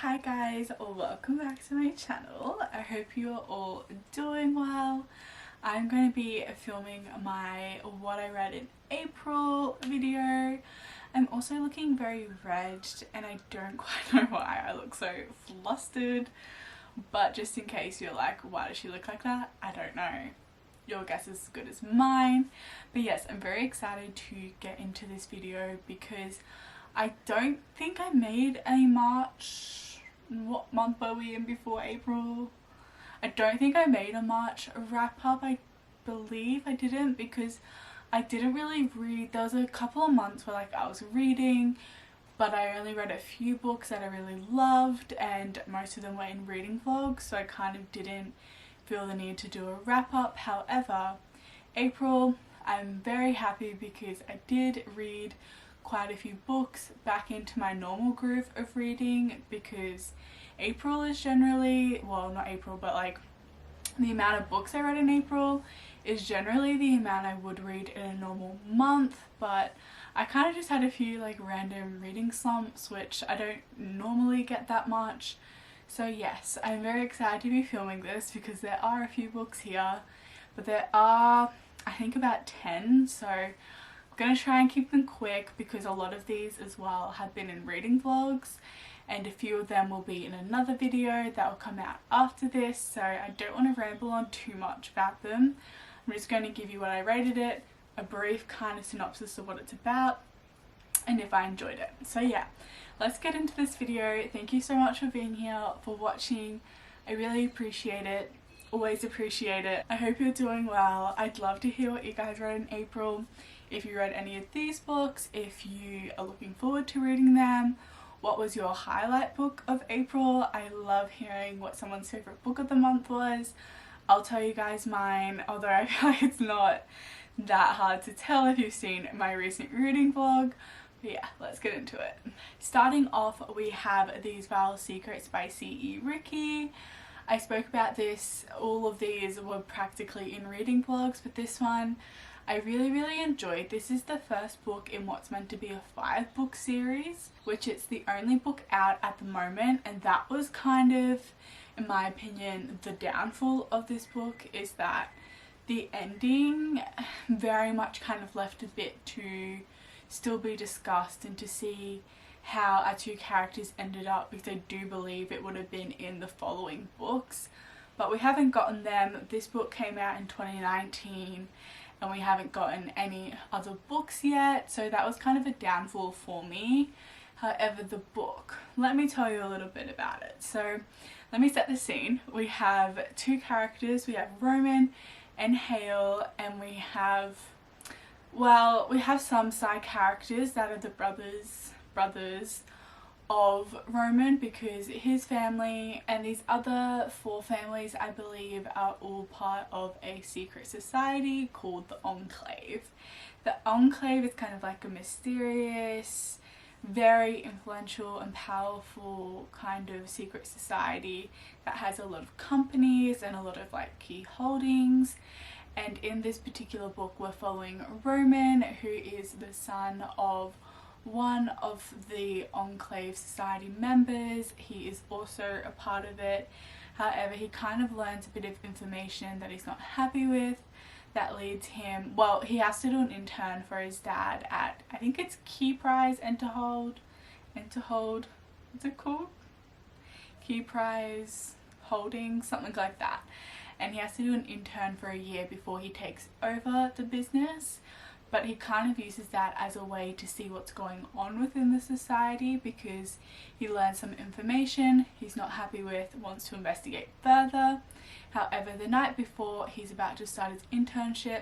Hi guys, welcome back to my channel. I hope you are all doing well. I'm going to be filming my what I read in April video. I'm also looking very red and I don't quite know why I look so flustered, but just in case you're like, why does she look like that? I don't know. Your guess is as good as mine. But yes, I'm very excited to get into this video because I don't think I made a March, what month were we in before April? I don't think I made a March wrap up. I believe I didn't because I didn't really read. There was a couple of months where like I was reading, but I only read a few books that I really loved and most of them were in reading vlogs, so I kind of didn't feel the need to do a wrap up. However, April, I'm very happy because I did read quite a few books back into my normal groove of reading, because April is generally, well, not April, but like the amount of books I read in April is generally the amount I would read in a normal month, but I kind of just had a few like random reading slumps, which I don't normally get that much. So yes, I'm very excited to be filming this because there are a few books here, but there are I think about 10, so I'm gonna try and keep them quick because a lot of these as well have been in reading vlogs and a few of them will be in another video that will come out after this, so I don't want to ramble on too much about them. I'm just going to give you what I rated it, a brief kind of synopsis of what it's about, and if I enjoyed it. So yeah, let's get into this video. Thank you so much for being here, for watching. I really appreciate it. Always appreciate it. I hope you're doing well. I'd love to hear what you guys read in April. If you read any of these books, if you are looking forward to reading them, what was your highlight book of April? I love hearing what someone's favourite book of the month was. I'll tell you guys mine, although I feel like it's not that hard to tell if you've seen my recent reading vlog. But yeah, let's get into it. Starting off, we have These Vile Secrets by C.E. Ricci. I spoke about this, all of these were practically in reading vlogs, but this one I really enjoyed. This is the first book in what's meant to be a 5-book series, which it's the only book out at the moment, and that was kind of, in my opinion, the downfall of this book, is that the ending very much kind of left a bit to still be discussed and to see how our two characters ended up, because I do believe it would have been in the following books, but we haven't gotten them. This book came out in 2019 and we haven't gotten any other books yet, so that was kind of a downfall for me. However, the book, let me tell you a little bit about it. So let me set the scene. We have two characters. We have Roman and Hale, and we have, well, we have some side characters that are the brothers of Roman, because his family and these other 4 families, I believe, are all part of a secret society called the Enclave. The Enclave is kind of like a mysterious, very influential and powerful kind of secret society that has a lot of companies and a lot of like key holdings. And in this particular book we're following Roman, who is the son of one of the Enclave Society members. He is also a part of it. However, he kind of learns a bit of information that he's not happy with, that leads him, well, he has to do an intern for his dad at, I think it's Key Prize Enterhold, what's it called? Key Prize Holding, something like that. And he has to do an intern for a year before he takes over the business. But he kind of uses that as a way to see what's going on within the society, because he learns some information he's not happy with, wants to investigate further. However, the night before he's about to start his internship,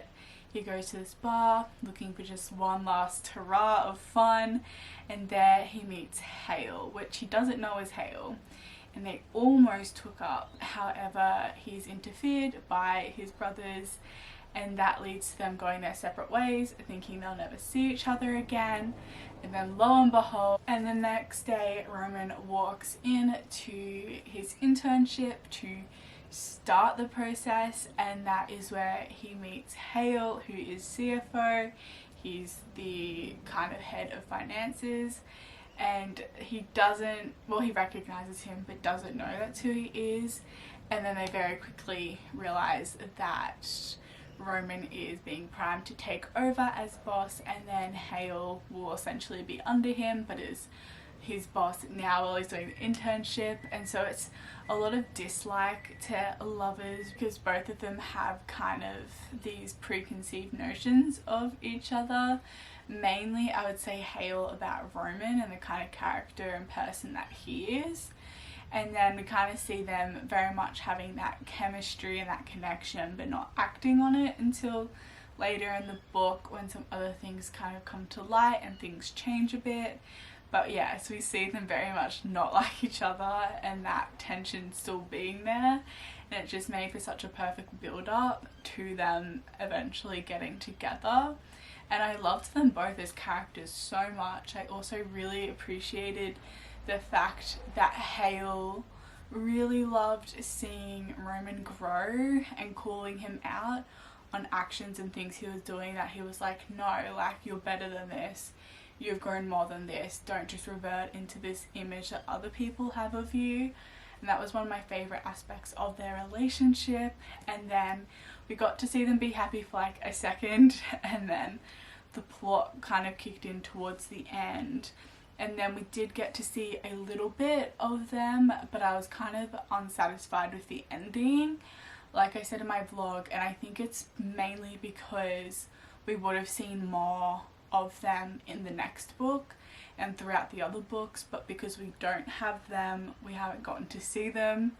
he goes to this bar looking for just one last hurrah of fun, and there he meets Hale, which he doesn't know is Hale, and they almost hook up. However, he's interfered by his brothers, and that leads to them going their separate ways, thinking they'll never see each other again. And then lo and behold, and the next day Roman walks in to his internship to start the process, and that is where he meets Hale, who is CFO. He's the kind of head of finances, and he doesn't, well, he recognizes him but doesn't know that's who he is, and then they very quickly realize that Roman is being primed to take over as boss, and then Hale will essentially be under him but is his boss now while he's doing the internship. And so it's a lot of dislike to lovers because both of them have kind of these preconceived notions of each other. Mainly I would say Hale about Roman and the kind of character and person that he is, and then we kind of see them very much having that chemistry and that connection but not acting on it until later in the book when some other things kind of come to light and things change a bit. But yeah, so we see them very much not like each other and that tension still being there, and it just made for such a perfect build up to them eventually getting together. And I loved them both as characters so much. I also really appreciated the fact that Hale really loved seeing Roman grow and calling him out on actions and things he was doing that he was like, no, like, you're better than this. You've grown more than this. Don't just revert into this image that other people have of you. And that was one of my favourite aspects of their relationship. And then we got to see them be happy for like a second, and then the plot kind of kicked in towards the end. And then we did get to see a little bit of them, but I was kind of unsatisfied with the ending, like I said in my vlog, and I think it's mainly because we would have seen more of them in the next book and throughout the other books, but because we don't have them, we haven't gotten to see them.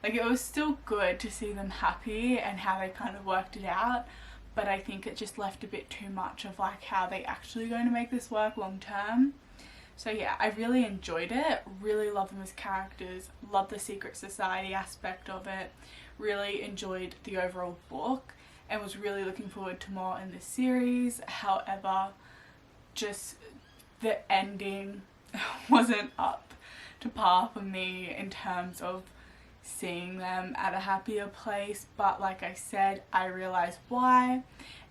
Like, it was still good to see them happy and how they kind of worked it out, but I think it just left a bit too much of like how they actually going to make this work long term. So yeah, I really enjoyed it, really love them as characters, love the secret society aspect of it, really enjoyed the overall book and was really looking forward to more in this series. However, just the ending wasn't up to par for me in terms of seeing them at a happier place, but like I said, I realized why,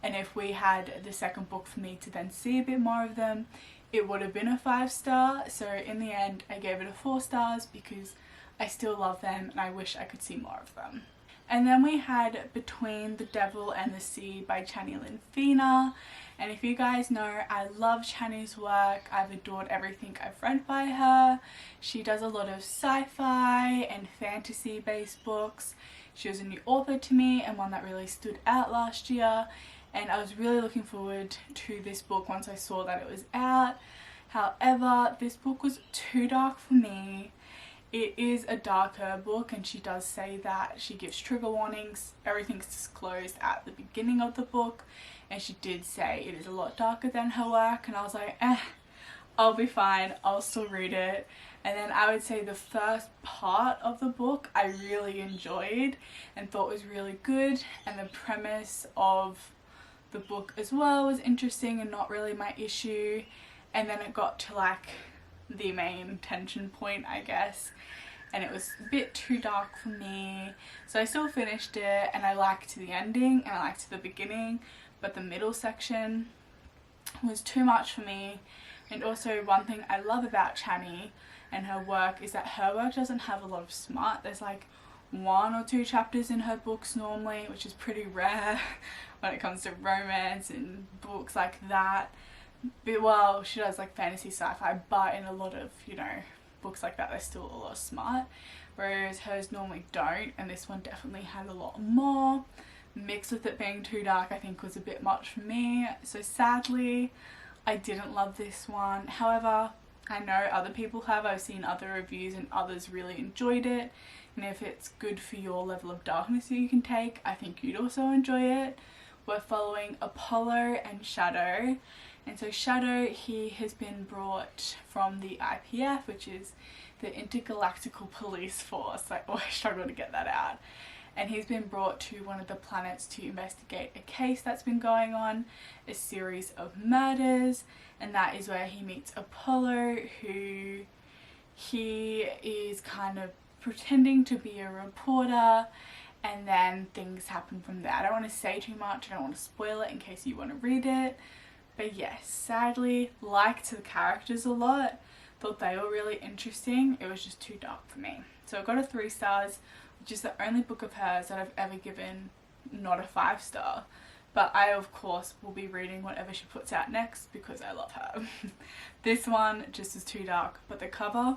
and if we had the second book for me to then see a bit more of them, it would have been a 5-star. So in the end I gave it a 4 stars because I still love them and I wish I could see more of them. And then we had Between the Devil and the Sea by Chani and Feener. And if you guys know, I love Chani's work. I've adored everything I've read by her. She does a lot of sci-fi and fantasy based books. She was a new author to me and one that really stood out last year. And I was really looking forward to this book once I saw that it was out. However, this book was too dark for me. It is a darker book, and she does say that she gives trigger warnings. Everything's disclosed at the beginning of the book, and she did say it is a lot darker than her work, and I was like, I'll be fine, I'll still read it. And then I would say the first part of the book I really enjoyed and thought was really good, and the premise of the book as well was interesting and not really my issue. And then it got to like the main tension point, I guess, and it was a bit too dark for me. So I still finished it and I liked the ending and I liked the beginning, but the middle section was too much for me. And also, one thing I love about Chani and her work is that her work doesn't have a lot of smut. There's like 1 or 2 chapters in her books normally, which is pretty rare when it comes to romance and books like that. But, well, she does like fantasy sci-fi, but in a lot of, you know, books like that there's still a lot of smut, whereas hers normally don't, and this one definitely had a lot more. Mixed with it being too dark, I think was a bit much for me, so sadly I didn't love this one. However, I know other people have. I've seen other reviews and others really enjoyed it, and if it's good for your level of darkness that you can take, I think you'd also enjoy it. We're following Apollo and Shadow. And so Shadow, he has been brought from the IPF, which is the Intergalactical Police Force. I always struggle to get that out. And he's been brought to one of the planets to investigate a case that's been going on, a series of murders, and that is where he meets Apollo, who he is kind of pretending to be a reporter, and then things happen from there. I don't want to say too much, I don't want to spoil it in case you want to read it. But yes, sadly, liked the characters a lot. thought they were really interesting. It was just too dark for me. So I got a 3 stars, which is the only book of hers that I've ever given not a 5-star. But I, of course, will be reading whatever she puts out next because I love her. This one just is too dark, but the cover,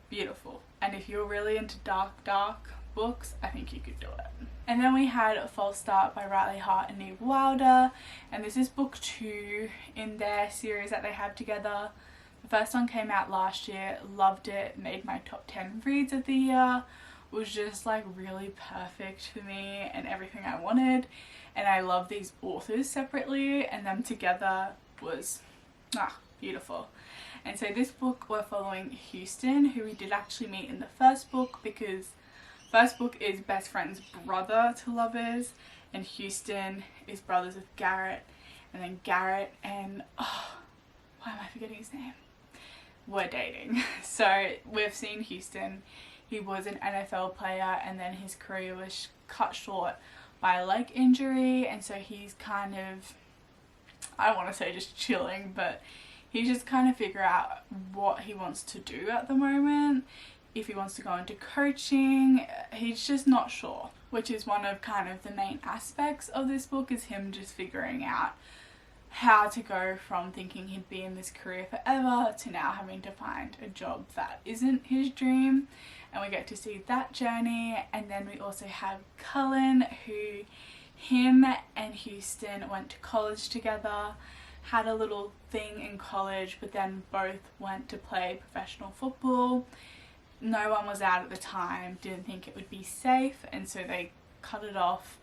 beautiful. And if you're really into dark books, I think you could do it. And then we had A False Start by Riley Hart and Neve, and this is book 2 in their series that they have together. The first one came out last year, loved it, made my top 10 reads of the year. Was just like really perfect for me and everything I wanted. And I love these authors separately, and them together was beautiful. And so this book, we're following Houston, who we did actually meet in the first book, because first book is best friend's brother to lovers, and Houston is brothers with Garrett, and then Garrett and why am I forgetting his name? Were dating. So we've seen Houston. He was an NFL player, and then his career was cut short by a leg injury, and so he's kind of, I don't want to say just chilling, but he's just kind of figure out what he wants to do at the moment. If he wants to go into coaching, he's just not sure, which is one of kind of the main aspects of this book, is him just figuring out how to go from thinking he'd be in this career forever to now having to find a job that isn't his dream. And we get to see that journey. And then we also have Cullen, who him and Houston went to college together, had a little thing in college, but then both went to play professional football. No one was out at the time, didn't think it would be safe, and so they cut it off.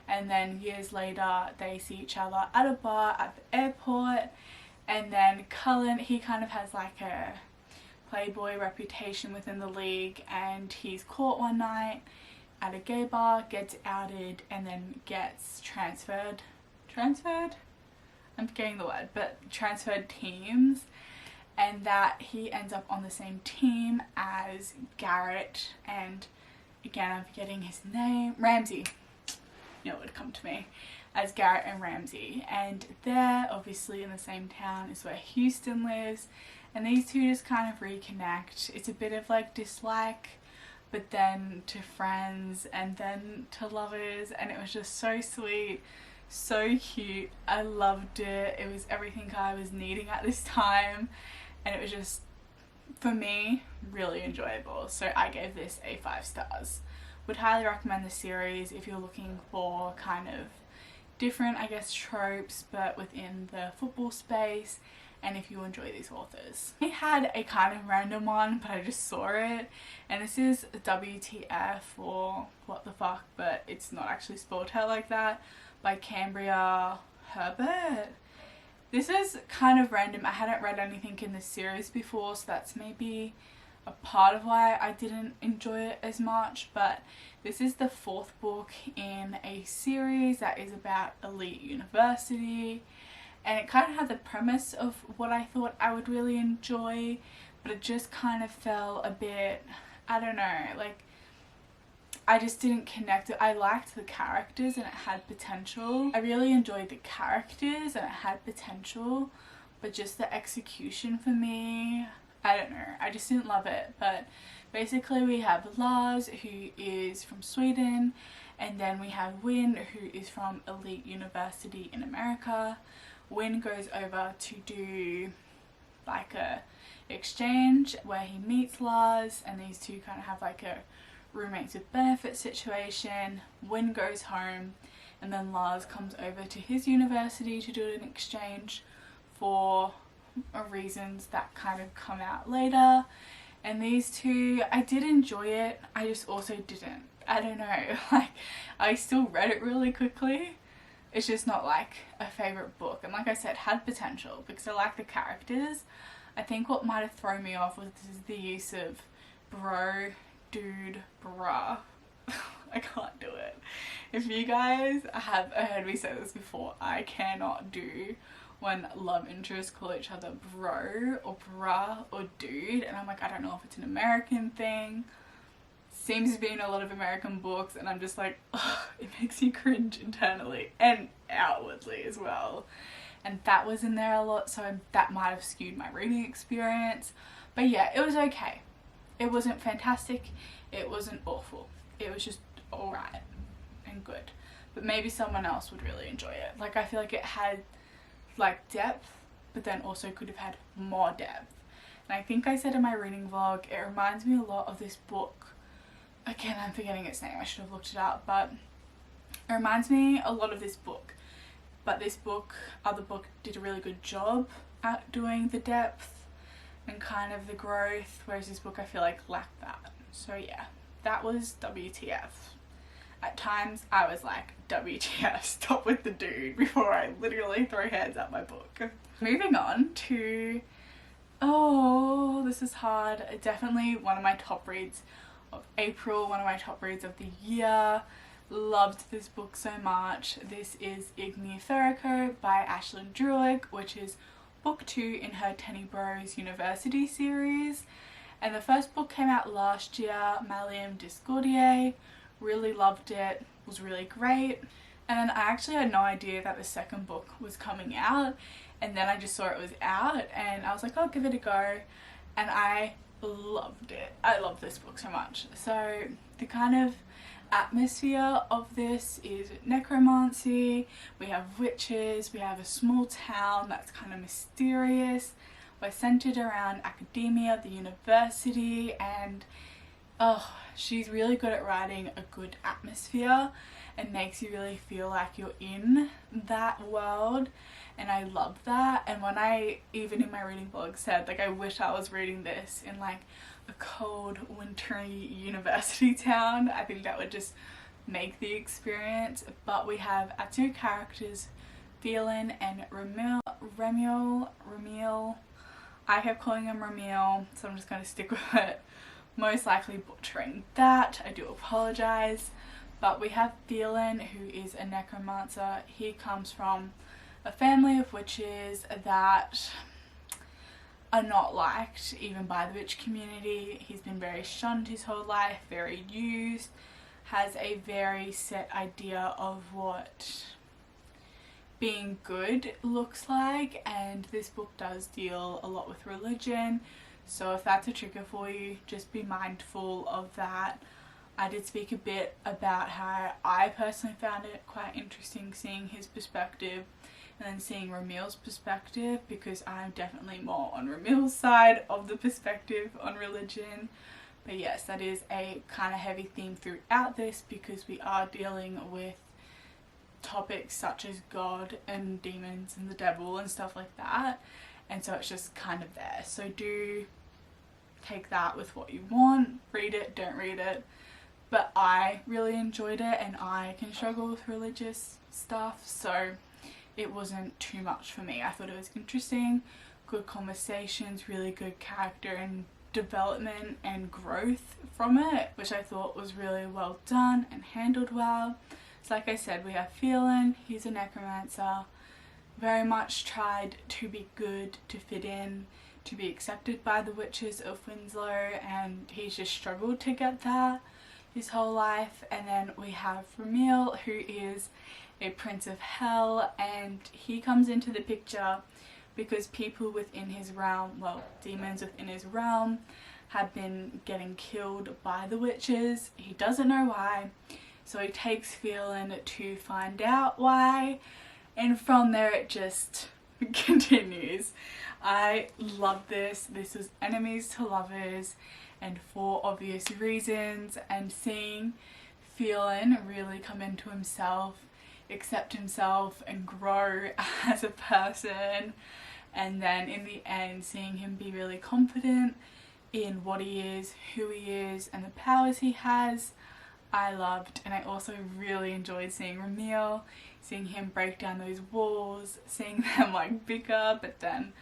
And then years later they see each other at a bar at the airport, and then Cullen, he kind of has like a playboy reputation within the league, and he's caught one night at a gay bar, gets outed, and then gets transferred, I'm forgetting the word, but transferred teams, and that he ends up on the same team as Garrett, and again I'm forgetting his name, Ramsey, you know, it would come to me, as Garrett and Ramsey, and they're obviously in the same town as where Houston lives, and these two just kind of reconnect. It's a bit of like dislike, but then to friends, and then to lovers, and it was just so sweet, so cute. I loved it. It was everything I was needing at this time, and it was just, for me, really enjoyable. So I gave this a 5 stars. Would highly recommend the series if you're looking for kind of different, I guess, tropes, but within the football space, and if you enjoy these authors. I had a kind of random one, but I just saw it, and this is WTF, or what the fuck, but it's not actually spelled out like that, by Cambria Hebert. This is kind of random. I hadn't read anything in this series before, so that's maybe a part of why I didn't enjoy it as much, but this is the 4th book in a series that is about elite university, and it kind of had the premise of what I thought I would really enjoy, but it just kind of fell a bit, I don't know, like I just didn't connect it. I liked the characters and it had potential. I really enjoyed the characters and it had potential, but just the execution for me, I don't know, I just didn't love it. But basically we have Lars, who is from Sweden, and then we have Win, who is from elite university in America. Win goes over to do like a exchange where he meets Lars, and these two kind of have like a roommates with benefits situation. Win goes home, and then Lars comes over to his university to do an exchange for reasons that kind of come out later. And these two, I did enjoy it, I just also didn't, I don't know, like I still read it really quickly. It's just not like a favourite book, and like I said, had potential because I like the characters. I think what might have thrown me off was the use of bro, dude, bruh. I can't do it. If you guys have heard me say this before, I cannot do when love interests call each other bro or bruh or dude, and I'm like, I don't know if it's an American thing. Seems to be in a lot of American books, and I'm just like, ugh, it makes you cringe internally and outwardly as well. And that was in there a lot, so that might have skewed my reading experience. But yeah, it was okay. It wasn't fantastic, it wasn't awful, it was just alright and good. But maybe someone else would really enjoy it. Like, I feel like it had like depth, but then also could have had more depth. And I think I said in my reading vlog, it reminds me a lot of this book. Again, I'm forgetting its name, I should have looked it up, but it reminds me a lot of this book. But this book, other book, did a really good job at doing the depth and kind of the growth, whereas this book I feel like lacked that. So yeah, that was WTF. At times I was like, WTF, stop with the dude, before I literally throw hands at my book. Moving on to, oh, this is hard. Definitely one of my top reads of April, one of my top reads of the year. Loved this book so much. This is Igni Ferroque by Ashlyn Drewek, which is book 2 in her Tenny Bros University series. And the first book came out last year, Malleum Discordiae. Really loved it, was really great. And then I actually had no idea that the second book was coming out, and then I just saw it was out and I was like, I'll give it a go, and I loved it. I love this book so much. So the kind of atmosphere of this is necromancy, we have witches, we have a small town that's kind of mysterious, we're centered around academia, the university, and oh, she's really good at writing a good atmosphere and makes you really feel like you're in that world, and I love that. And when I, even in my reading vlog, said like I wish I was reading this in like a cold wintry university town, I think that would just make the experience. But we have our two characters, Phelan and Remiel. I kept calling him Remiel, so I'm just going to stick with it. Most likely butchering that, I do apologise. But we have Phelan, who is a necromancer. He comes from a family of witches that are not liked even by the witch community. He's been very shunned his whole life, very used, has a very set idea of what being good looks like, and this book does deal a lot with religion, so if that's a trigger for you, just be mindful of that. I did speak a bit about how I personally found it quite interesting seeing his perspective and then seeing Remiel's perspective, because I'm definitely more on Remiel's side of the perspective on religion. But yes, that is a kind of heavy theme throughout this, because we are dealing with topics such as God and demons and the devil and stuff like that, and so it's just kind of there. So do take that with what you want, read it, don't read it. But I really enjoyed it, and I can struggle with religious stuff, so it wasn't too much for me. I thought it was interesting, good conversations, really good character and development and growth from it, which I thought was really well done and handled well. So like I said, we have Phelan, he's a necromancer, very much tried to be good, to fit in, to be accepted by the witches of Winslow, and he's just struggled to get that his whole life. And then we have Remiel, who is a prince of hell, and he comes into the picture because people within his realm, well, demons within his realm, have been getting killed by the witches. He doesn't know why, so he takes Phelan to find out why, and from there it just continues. I love this. This was enemies to lovers, and for obvious reasons, and seeing Phelan really come into himself, accept himself and grow as a person, and then in the end seeing him be really confident in what he is, who he is, and the powers he has, I loved. And I also really enjoyed seeing Remiel, seeing him break down those walls, seeing them like bicker, but then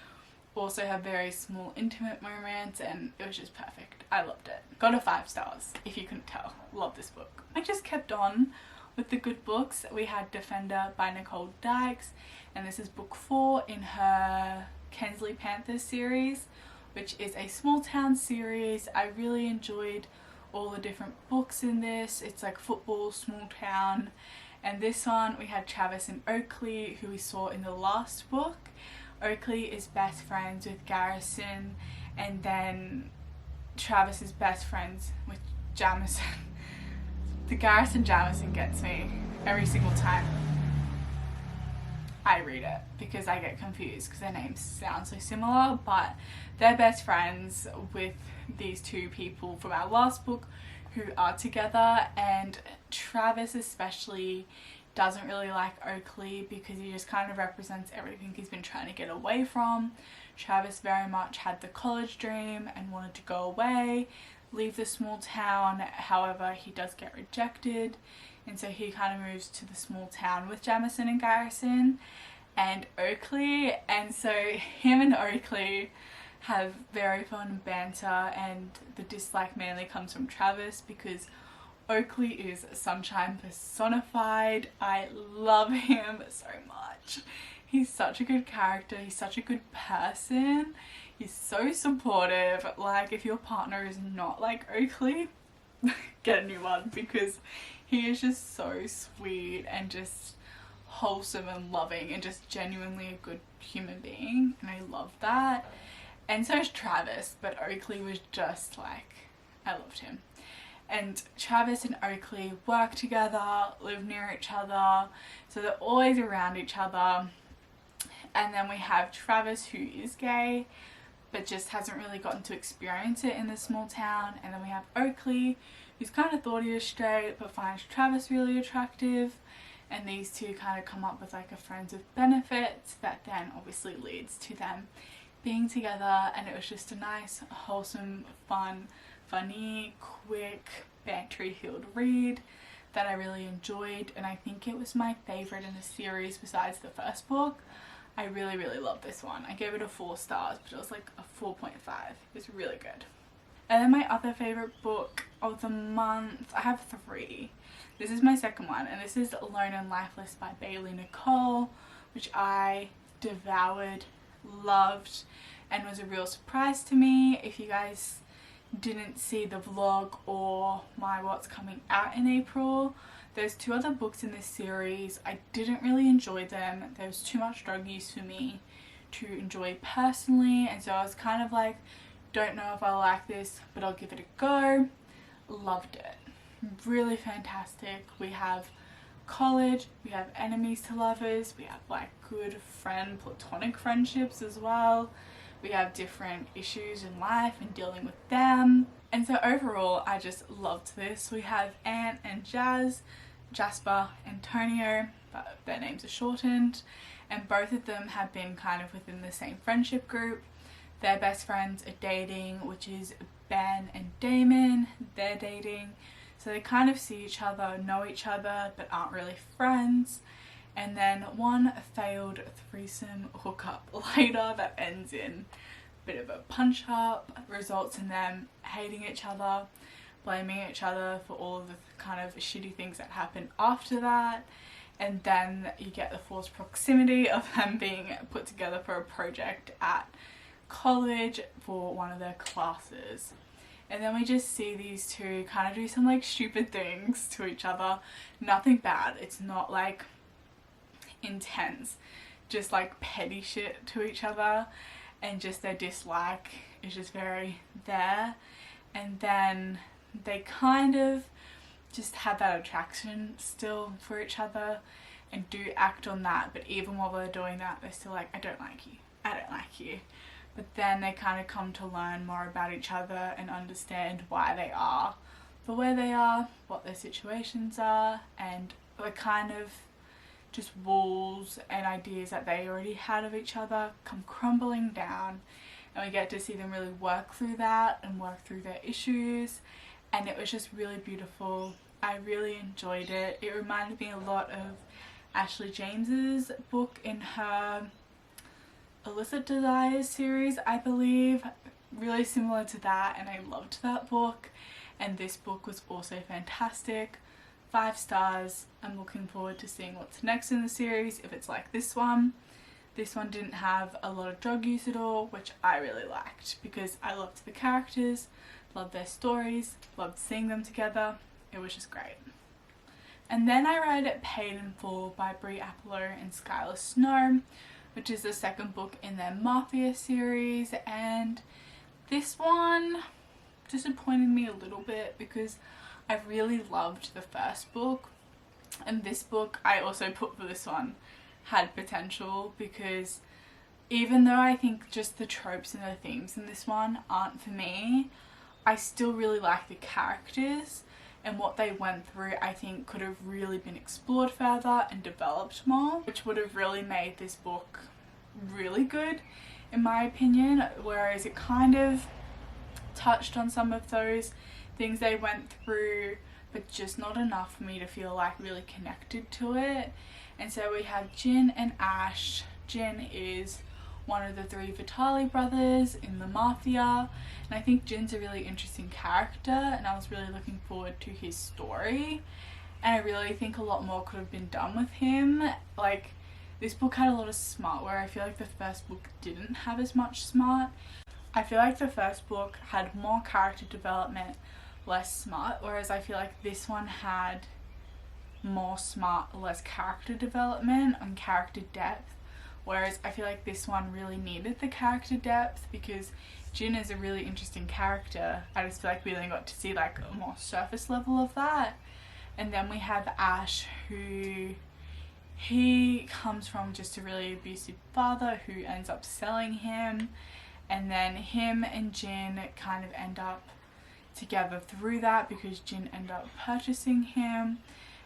also have very small intimate moments, and it was just perfect. I loved it. Got a 5 stars, if you couldn't tell. Love this book. I just kept on with the good books. We had Defender by Nicole Dykes, and this is book 4 in her Kensley Panthers series, which is a small town series. I really enjoyed all the different books in this. It's like football, small town, and this one we had Travis and Oakley, who we saw in the last book. Oakley is best friends with Garrison, and then Travis is best friends with Jamison. The Garrison Jamison gets me every single time I read it because I get confused because their names sound so similar, but they're best friends with these two people from our last book who are together, and Travis especially doesn't really like Oakley because he just kind of represents everything he's been trying to get away from. Travis very much had the college dream and wanted to go away, leave the small town. However, he does get rejected, and so he kind of moves to the small town with Jamison and Garrison and Oakley, and so him and Oakley have very fun banter, and the dislike mainly comes from Travis because Oakley is sunshine personified. I love him so much. He's such a good character, he's such a good person, he's so supportive. Like, if your partner is not like Oakley, get a new one, because he is just so sweet and just wholesome and loving and just genuinely a good human being, and I love that. And so is Travis, but Oakley was just like, I loved him. And Travis and Oakley work together, live near each other, so they're always around each other. And then we have Travis, who is gay but just hasn't really gotten to experience it in the small town. And then we have Oakley, who's kind of thought he was straight but finds Travis really attractive, and these two kind of come up with like a friends with benefits that then obviously leads to them being together. And it was just a nice, wholesome, fun, funny, quick, bantery filled read that I really enjoyed, and I think it was my favourite in the series besides the first book. I really, really loved this one. I gave it a 4 stars, but it was like a 4.5. It was really good. And then my other favourite book of the month, I have 3. This is my second one, and this is Alone and Lifeless by Nicole, which I devoured, loved, and was a real surprise to me. If you guys didn't see the vlog or my what's coming out in April, there's 2 other books in this series. I didn't really enjoy them. There was too much drug use for me to enjoy personally, and so I was kind of like, don't know if I like this, but I'll give it a go. Loved it. Really fantastic. We have college, we have enemies to lovers, we have like good friend platonic friendships as well. We have different issues in life and dealing with them. And so overall, I just loved this. We have Ant and Jazz, Jasper, Antonio, but their names are shortened. And both of them have been kind of within the same friendship group. Their best friends are dating, which is Ben and Damon. They're dating. So they kind of see each other, know each other, but aren't really friends. And then one failed threesome hookup later that ends in a bit of a punch up, results in them hating each other, blaming each other for all of the kind of shitty things that happen after that. And then you get the forced proximity of them being put together for a project at college for one of their classes. And then we just see these two kind of do some like stupid things to each other. Nothing bad. It's not like intense, just like petty shit to each other, and just their dislike is just very there. And then they kind of just have that attraction still for each other and do act on that, but even while they're doing that, they're still like, I don't like you, I don't like you. But then they kind of come to learn more about each other and understand why they are the way they are, what their situations are, and the kind of just walls and ideas that they already had of each other come crumbling down, and we get to see them really work through that and work through their issues. And it was just really beautiful. I really enjoyed it. It reminded me a lot of Ashley James's book in her Illicit Desires series, I believe. Really similar to that, and I loved that book. And this book was also fantastic. 5 stars. I'm looking forward to seeing what's next in the series, if it's like this one. This one didn't have a lot of drug use at all, which I really liked because I loved the characters, loved their stories, loved seeing them together. It was just great. And then I read Paid in Full by Brea and Skylar Snow, which is the second book in their Mafia series, and This one disappointed me a little bit because I really loved the first book, and this book I also put for this one had potential, because even though I think just the tropes and the themes in this one aren't for me, I still really like the characters, and what they went through I think could have really been explored further and developed more, which would have really made this book really good in my opinion, whereas it kind of touched on some of those things they went through, but just not enough for me to feel like really connected to it. And so we have Jin and Ash. Jin is one of the 3 Vitali brothers in the Mafia, and I think Jin's a really interesting character, and I was really looking forward to his story, and I really think a lot more could have been done with him. Like, this book had a lot of smart, where I feel like the first book didn't have as much smart. I feel like the first book had more character development, less smart, whereas I feel like this one had more smart, less character development and character depth, whereas I feel like this one really needed the character depth because Jin is a really interesting character. I just feel like we only got to see like a more surface level of that. And then we have Ash, who he comes from just a really abusive father who ends up selling him, and then him and Jin kind of end up together through that because Jin ended up purchasing him,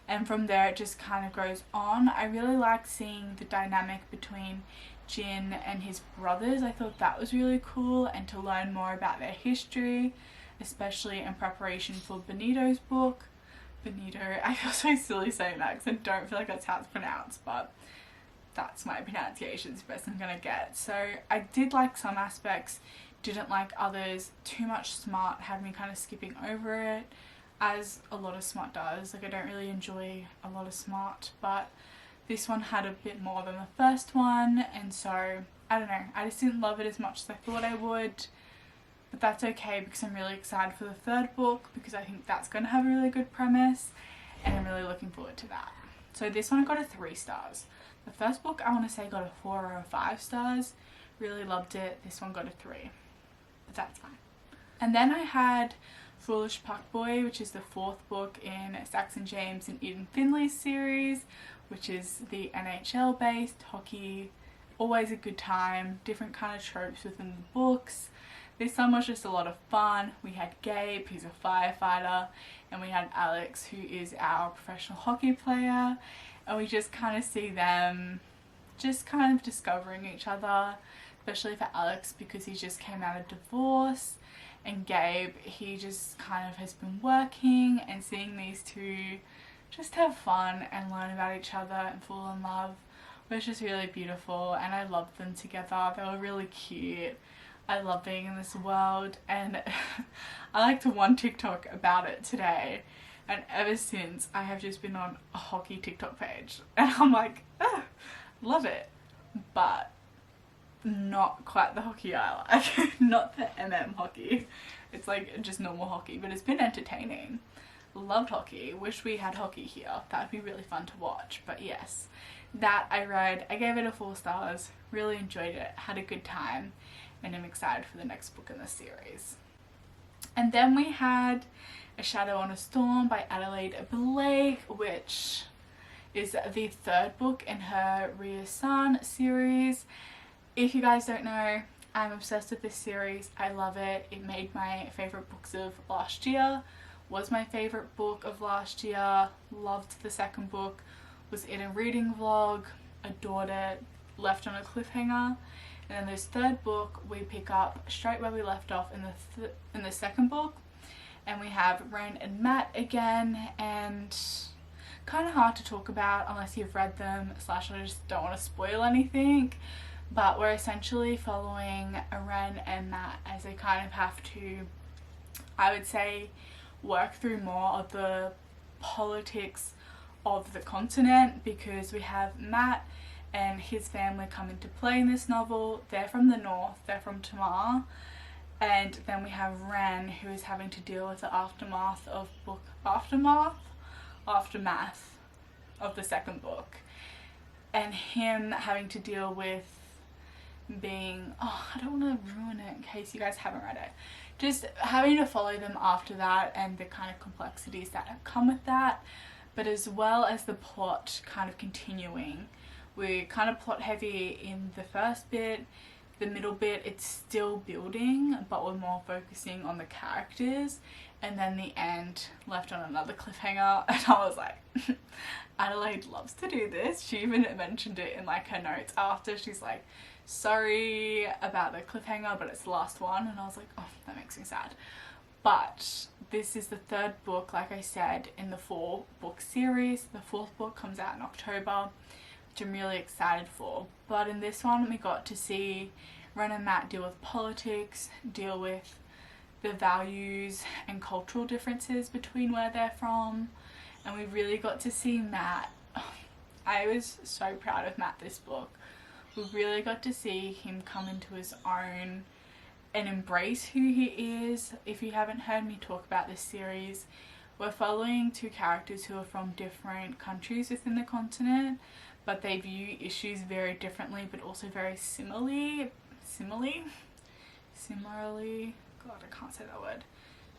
and from there it just kind of goes on. I really like seeing the dynamic between Jin and his brothers. I thought that was really cool, and to learn more about their history, especially in preparation for Benito's book. Benito, I feel so silly saying that because I don't feel like that's how it's pronounced, but that's my pronunciation, it's the best I'm gonna get. So I did like some aspects, didn't like others. Too much smart had me kind of skipping over it, as a lot of smart does. Like, I don't really enjoy a lot of smart, but this one had a bit more than the first one, and so I don't know, I just didn't love it as much as I thought I would. But that's okay because I'm really excited for the 3rd book, because I think that's going to have a really good premise, and I'm really looking forward to that. So this one I got a 3 stars. The first book I want to say got a 4 or a 5 stars. Really loved it. This one got a 3. But that's fine. And then I had Foolish Puckboy, which is the 4th book in Saxon, James and Eden Finley's series, which is the NHL based hockey. Always a good time. Different kind of tropes within the books. This one was just a lot of fun. We had Gabe, who's a firefighter, and we had Alex, who is our professional hockey player, and we just kind of see them just kind of discovering each other, especially for Alex because he just came out of divorce, and Gabe, he just kind of has been working, and seeing these two just have fun and learn about each other and fall in love was just really beautiful, and I loved them together. They were really cute. I love being in this world, and I liked one TikTok about it today, and ever since I have just been on a hockey TikTok page, and I'm like, love it, but not quite the hockey I like. Not the hockey. It's like just normal hockey, but it's been entertaining. Loved hockey. Wish we had hockey here. That would be really fun to watch. But yes, that I read. I gave it a 4 stars. Really enjoyed it. Had a good time. And I'm excited for the next book in the series. And then we had A Shadow on a Storm by Adelaide Blaike, which is the 3rd book in her Rhea-san series. If you guys don't know, I'm obsessed with this series. I love it. It made my favourite books of last year. Was my favourite book of last year. Loved the 2nd book. Was in a reading vlog. Adored it. Left on a cliffhanger. And then this 3rd book, we pick up straight where we left off in the 2nd book, and we have Ren and Matt again, and kind of hard to talk about unless you've read them, / I just don't want to spoil anything, but we're essentially following Ren and Matt as they kind of have to, I would say, work through more of the politics of the continent, because we have Matt and his family come into play in this novel. They're from the north, they're from Tamar, and then we have Ren, who is having to deal with the aftermath of the 2nd book, and him having to deal with being, oh, I don't want to ruin it in case you guys haven't read it, just having to follow them after that and the kind of complexities that come with that, but as well as the plot kind of continuing. We're kind of plot heavy in the first bit. The middle bit, it's still building, but we're more focusing on the characters, and then the end left on another cliffhanger. And I was like, Adelaide loves to do this. She even mentioned it in like her notes after. She's like, sorry about the cliffhanger, but it's the last one. And I was like, oh, that makes me sad. But this is the third book, like I said, in the 4-book series. The 4th book comes out in October, which I'm really excited for. But in this one, we got to see Ren and Matt deal with politics, deal with the values and cultural differences between where they're from, and we really got to see Matt. I was so proud of Matt this book. We really got to see him come into his own and embrace who he is. If you haven't heard me talk about this series, we're following 2 characters who are from different countries within the continent, but they view issues very differently, but also very similarly, God, I can't say that word.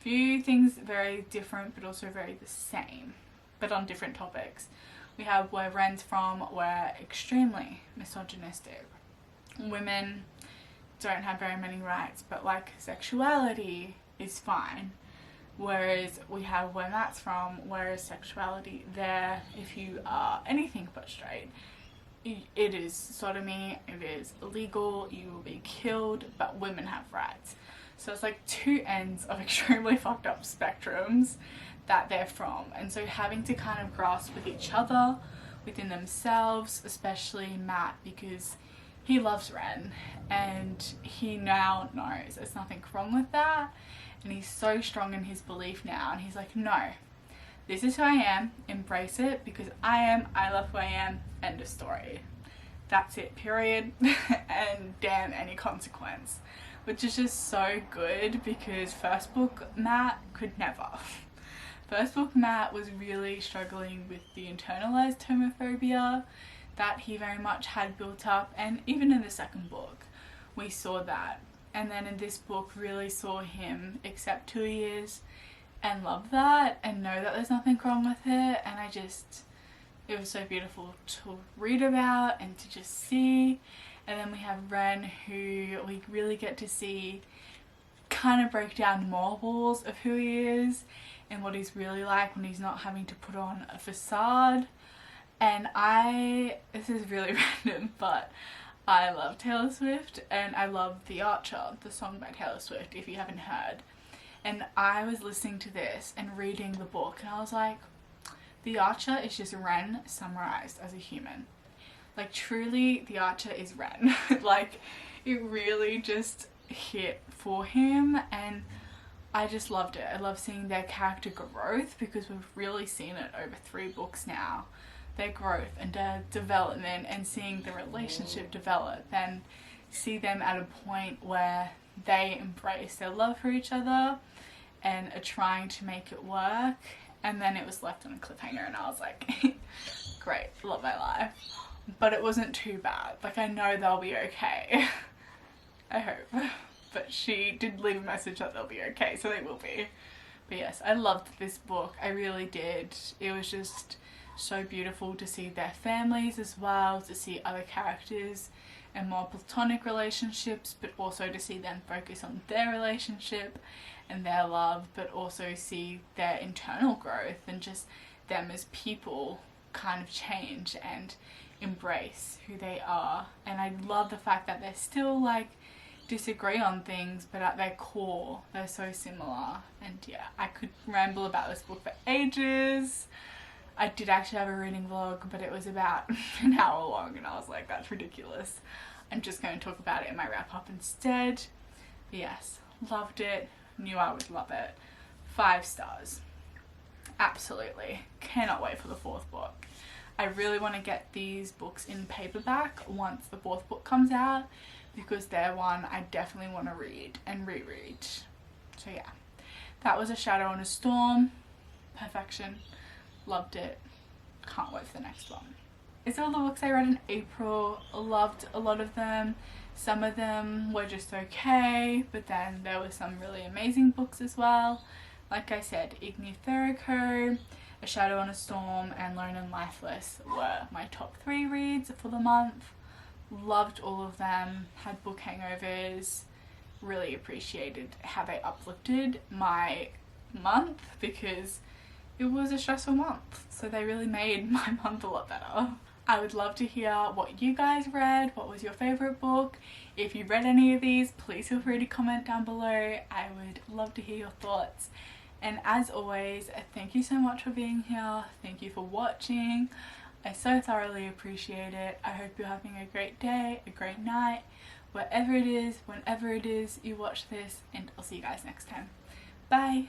View things very different, but also very the same, but on different topics. We have where Ren's from, we're extremely misogynistic. Women don't have very many rights, but like sexuality is fine. Whereas we have where Matt's from, whereas sexuality there, if you are anything but straight, it is sodomy, it is illegal, you will be killed, but women have rights. So it's like 2 ends of extremely fucked up spectrums that they're from. And so having to kind of grasp with each other, within themselves, especially Matt, because he loves Ren and he now knows there's nothing wrong with that. And he's so strong in his belief now, and he's like, no, this is who I am, embrace it, because I love who I am, end of story. That's it, period. And damn any consequence. Which is just so good, because first book Matt could never. First book Matt was really struggling with the internalized homophobia that he very much had built up, and even in the second book we saw that. And then in this book really saw him accept who he is and love that and know that there's nothing wrong with it. And it was so beautiful to read about and to just see. And then we have Ren, who we really get to see kind of break down the marbles of who he is and what he's really like when he's not having to put on a facade. And this is really random, but I love Taylor Swift, and I love The Archer, the song by Taylor Swift, if you haven't heard. And I was listening to this and reading the book, and I was like, The Archer is just Ren summarized as a human. Like, truly, The Archer is Ren. Like, it really just hit for him, and I just loved it. I love seeing their character growth, because we've really seen it over 3 books now. Their growth and their development, and seeing the relationship develop, and see them at a point where they embrace their love for each other and are trying to make it work. And then it was left on a cliffhanger, and I was like, great, love my life. But it wasn't too bad. Like, I know they'll be okay. I hope. But she did leave a message that they'll be okay, so they will be. But yes, I loved this book. I really did. It was just so beautiful to see their families as well, to see other characters and more platonic relationships, but also to see them focus on their relationship and their love, but also see their internal growth and just them as people kind of change and embrace who they are. And I love the fact that they're still like disagree on things, but at their core they're so similar. And yeah, I could ramble about this book for ages. I did actually have a reading vlog, but it was about an hour long, and I was like, that's ridiculous. I'm just going to talk about it in my wrap up instead. But yes, loved it, knew I would love it. 5 stars. Absolutely. Cannot wait for the 4th book. I really want to get these books in paperback once the 4th book comes out, because they're one I definitely want to read and reread. So yeah, that was A Shadow and a Storm. Perfection. Loved it. Can't wait for the next one. is all the books I read in April. Loved a lot of them. Some of them were just okay, but then there were some really amazing books as well. Like I said, Igni, Ferroque, A Shadow on a Storm, and Lone and Lifeless were my top 3 reads for the month. Loved all of them, had book hangovers, really appreciated how they uplifted my month because it was a stressful month, so they really made my month a lot better. I would love to hear what you guys read. What was your favourite book? If you read any of these, please feel free to comment down below. I would love to hear your thoughts. And as always, thank you so much for being here. Thank you for watching. I so thoroughly appreciate it. I hope you're having a great day, a great night, wherever it is, whenever it is you watch this, and I'll see you guys next time. Bye!